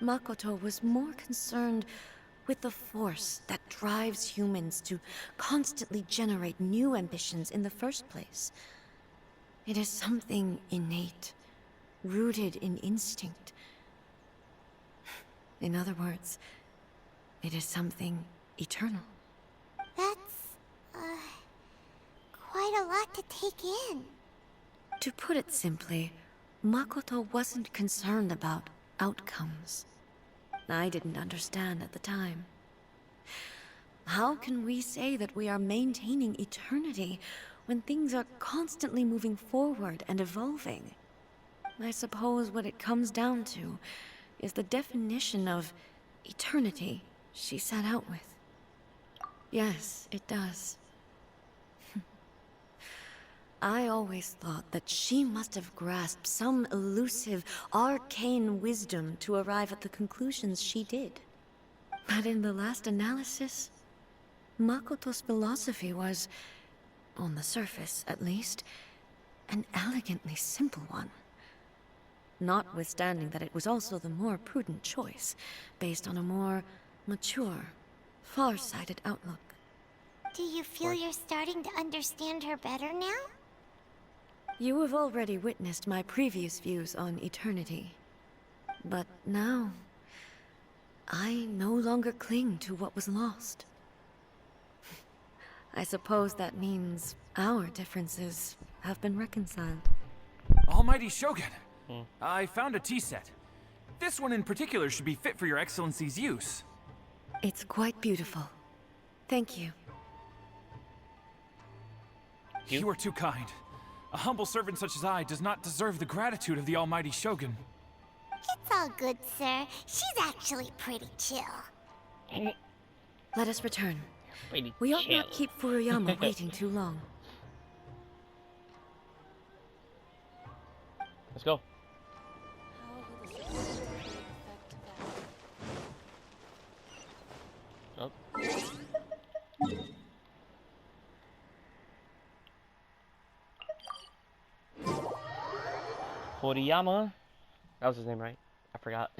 Makoto was more concerned with the force that drives humans to constantly generate new ambitions in the first place. It is something innate, rooted in instinct. In other words, it is something eternal. That's, quite a lot to take in. To put it simply, Makoto wasn't concerned about outcomes. I didn't understand at the time. How can we say that we are maintaining eternity when things are constantly moving forward and evolving? I suppose what it comes down to is the definition of eternity she set out with. Yes, it does. I always thought that she must have grasped some elusive, arcane wisdom to arrive at the conclusions she did. But in the last analysis, Makoto's philosophy was, on the surface at least, an elegantly simple one. Notwithstanding that it was also the more prudent choice, based on a more mature, far-sighted outlook. Do you feel you're starting to understand her better now? You have already witnessed my previous views on eternity. But now, I no longer cling to what was lost. I suppose that means our differences have been reconciled. Almighty Shogun! I found a tea set. This one in particular should be fit for your Excellency's use. It's quite beautiful. Thank you. You are too kind. A humble servant such as I does not deserve the gratitude of the Almighty Shogun. It's all good, sir. She's actually pretty chill. Let us return. Pretty We ought chill. not keep Furuyama waiting too long. Let's go. Oh. Horiyama. That was his name, right? I forgot.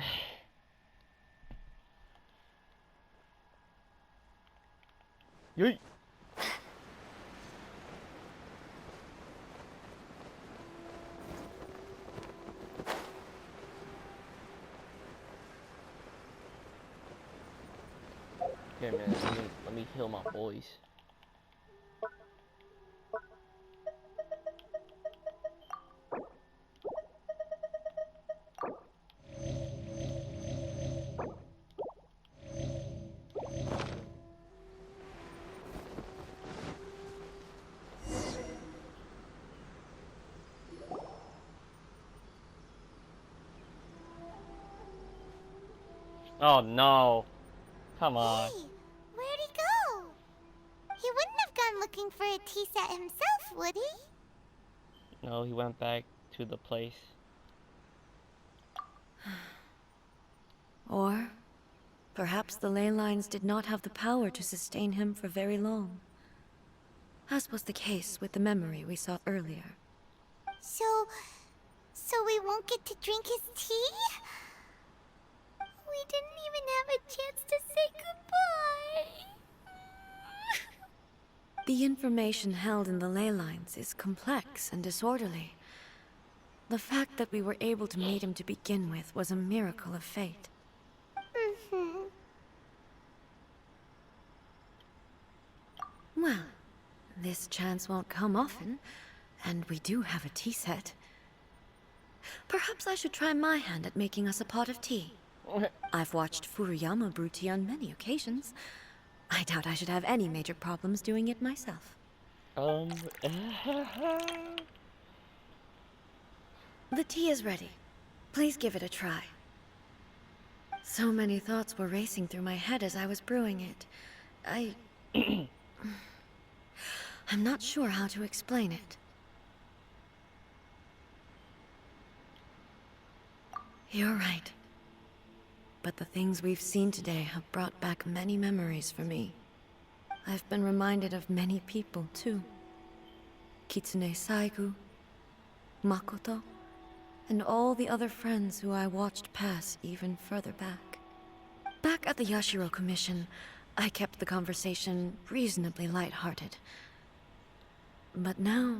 Yeet. Here, man. Let me heal my boys. Oh no. Come on. Hey, where'd he go? He wouldn't have gone looking for a tea set himself, would he? No, he went back to the place. Or perhaps the ley lines did not have the power to sustain him for very long. As was the case with the memory we saw earlier. So we won't get to drink his tea? We didn't even have a chance to say goodbye. The information held in the ley lines is complex and disorderly. The fact that we were able to meet him to begin with was a miracle of fate. Well, this chance won't come often, and we do have a tea set. Perhaps I should try my hand at making us a pot of tea. I've watched Furuyama brew tea on many occasions. I doubt I should have any major problems doing it myself. The tea is ready. Please give it a try. So many thoughts were racing through my head as I was brewing it. I'm not sure how to explain it. You're right. But the things we've seen today have brought back many memories for me. I've been reminded of many people, too. Kitsune Saigu, Makoto, and all the other friends who I watched pass even further back. Back at the Yashiro Commission, I kept the conversation reasonably lighthearted. But now,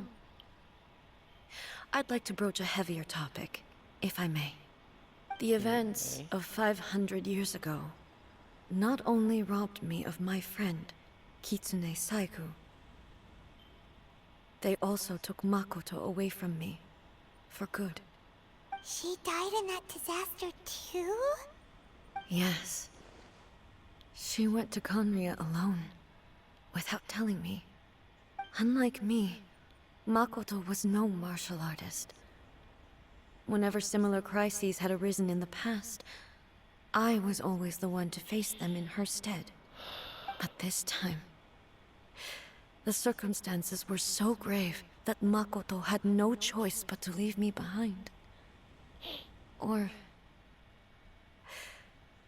I'd like to broach a heavier topic, if I may. The events of 500 years ago not only robbed me of my friend, Kitsune Saiku, they also took Makoto away from me, for good. She died in that disaster too? Yes. She went to Conria alone, without telling me. Unlike me, Makoto was no martial artist. Whenever similar crises had arisen in the past, I was always the one to face them in her stead. But this time, the circumstances were so grave that Makoto had no choice but to leave me behind. Or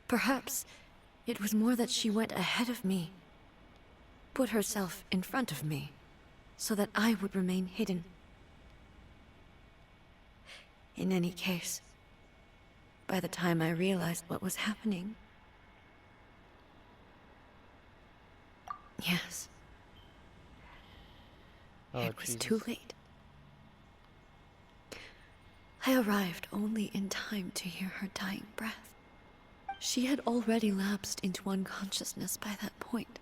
perhaps it was more that she went ahead of me, put herself in front of me, so that I would remain hidden. In any case, by the time I realized what was happening, yes, it was too late. I arrived only in time to hear her dying breath. She had already lapsed into unconsciousness by that point,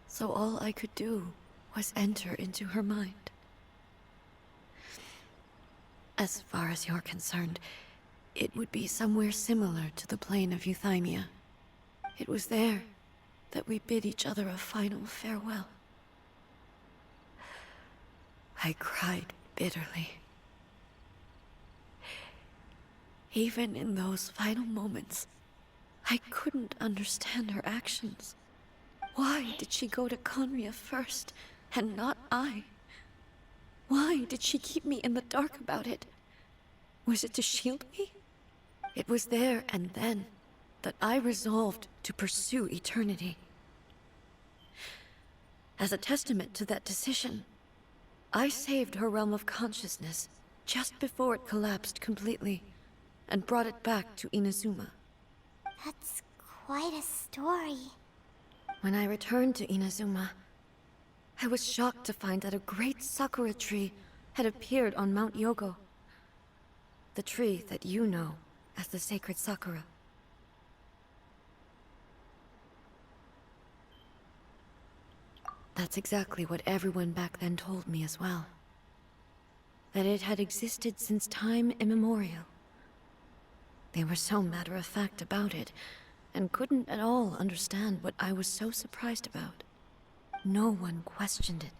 so all I could do was enter into her mind. As far as you're concerned, it would be somewhere similar to the plane of Euthymia. It was there that we bid each other a final farewell. I cried bitterly. Even in those final moments, I couldn't understand her actions. Why did she go to Conria first, and not I? Why did she keep me in the dark about it? Was it to shield me? It was there and then that I resolved to pursue eternity. As a testament to that decision, I saved her realm of consciousness just before it collapsed completely, and brought it back to Inazuma. That's quite a story. When I returned to Inazuma, I was shocked to find that a great sakura tree had appeared on Mount Yogo. The tree that you know as the sacred sakura. That's exactly what everyone back then told me as well. That it had existed since time immemorial. They were so matter-of-fact about it, and couldn't at all understand what I was so surprised about. No one questioned it,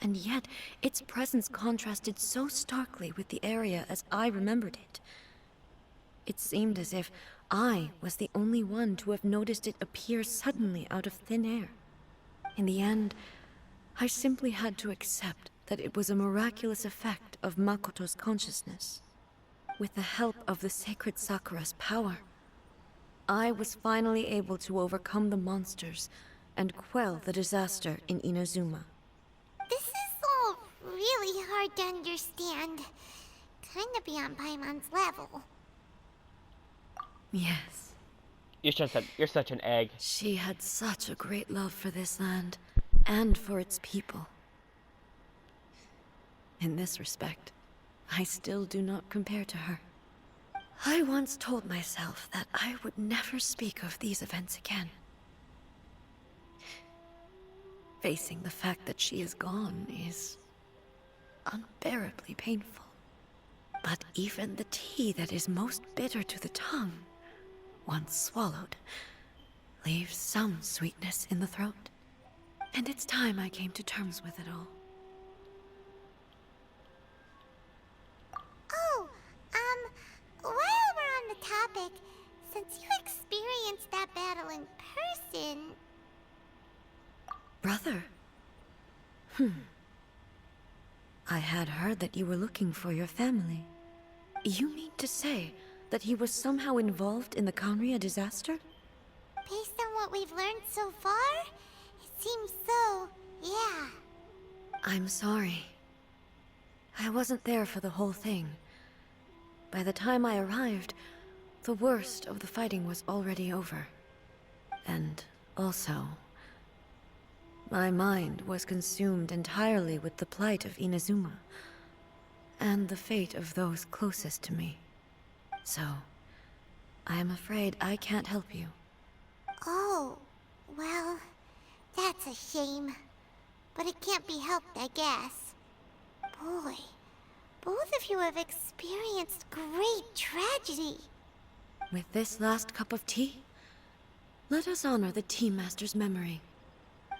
and yet its presence contrasted so starkly with the area as I remembered it. It seemed as if I was the only one to have noticed it appear suddenly out of thin air. In the end, I simply had to accept that it was a miraculous effect of Makoto's consciousness. With the help of the sacred Sakura's power, I was finally able to overcome the monsters and quell the disaster in Inazuma. This is all really hard to understand. Kinda beyond Paimon's level. Yes. You're such an egg. She had such a great love for this land, and for its people. In this respect, I still do not compare to her. I once told myself that I would never speak of these events again. Facing the fact that she is gone is unbearably painful. But even the tea that is most bitter to the tongue, once swallowed, leaves some sweetness in the throat. And it's time I came to terms with it all. Oh, while we're on the topic, since you experienced that battle in person... Brother? I had heard that you were looking for your family. You mean to say that he was somehow involved in the Conria disaster? Based on what we've learned so far, it seems so, yeah. I'm sorry. I wasn't there for the whole thing, by the time I arrived, the worst of the fighting was already over. And also, my mind was consumed entirely with the plight of Inazuma, and the fate of those closest to me. So, I am afraid I can't help you. Oh, well, that's a shame. But it can't be helped, I guess. Boy, both of you have experienced great tragedy. With this last cup of tea, let us honor the Tea Master's memory.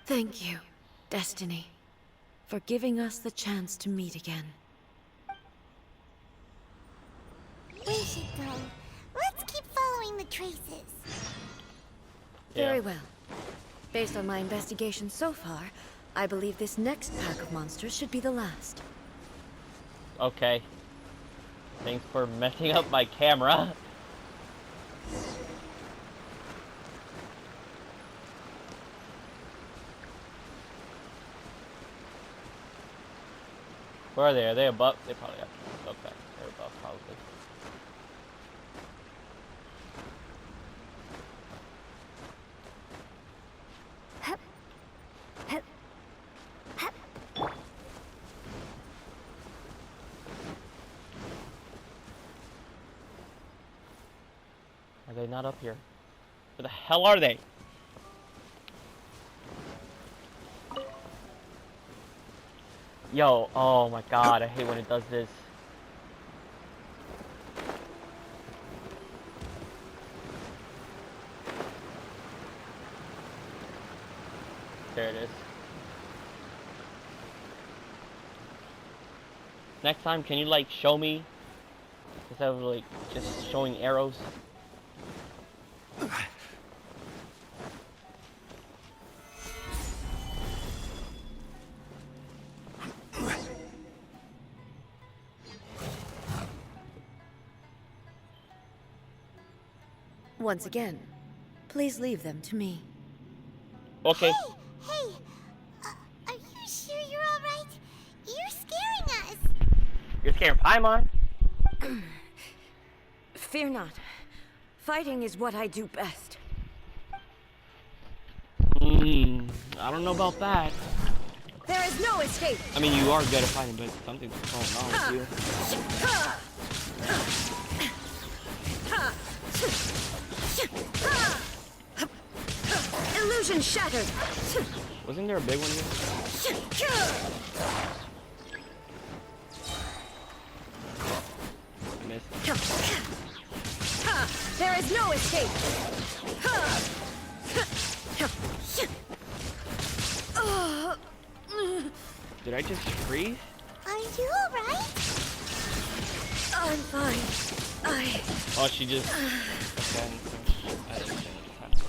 Thank you, Destiny, for giving us the chance to meet again. We should go. Let's keep following the traces. Very well. Based on my investigation so far, I believe this next pack of monsters should be the last. Okay. Thanks for messing up my camera. Where are they? Are they above? They probably have to be above that. They're above, probably. Are they not up here? Where the hell are they? Yo, oh my god, I hate when it does this. There it is. Next time, can you like show me instead of like just showing arrows? Once again, please leave them to me. Okay. Hey! Are you sure you're alright? You're scaring us! You're scaring Paimon? Fear not. Fighting is what I do best. I don't know about that. There is no escape! I mean, you are good at fighting, but something's going on with Illusion shattered! you. Wasn't there a big one here? I missed. There is no escape! Did I just freeze? Are you alright? I'm fine. Oh, she just... Okay, I didn't understand what just happened.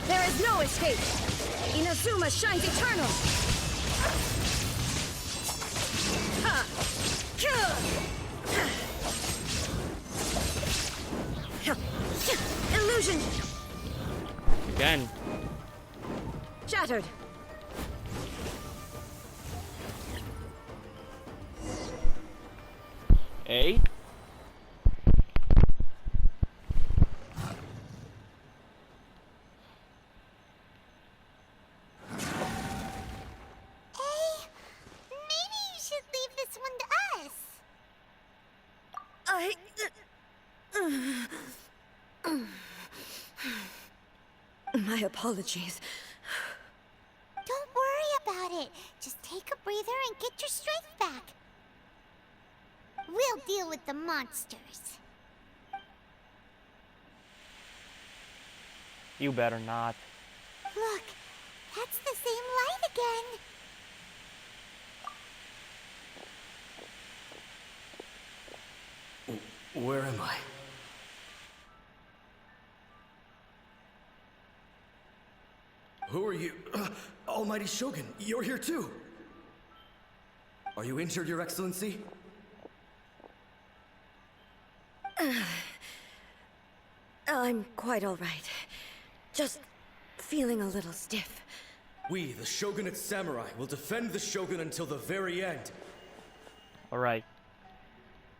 There is no escape! Inazuma shines eternal! Illusion Again. shattered! A? Maybe you should leave this one to us. My apologies. Don't worry about it. Just take a breather and get your strength back. We'll deal with the monsters. You better not. Look, that's the same light again. Where am I? Who are you? Almighty Shogun, you're here too! Are you injured, Your Excellency? I'm quite all right. Just feeling a little stiff. We, the Shogunate Samurai, will defend the Shogun until the very end. Alright.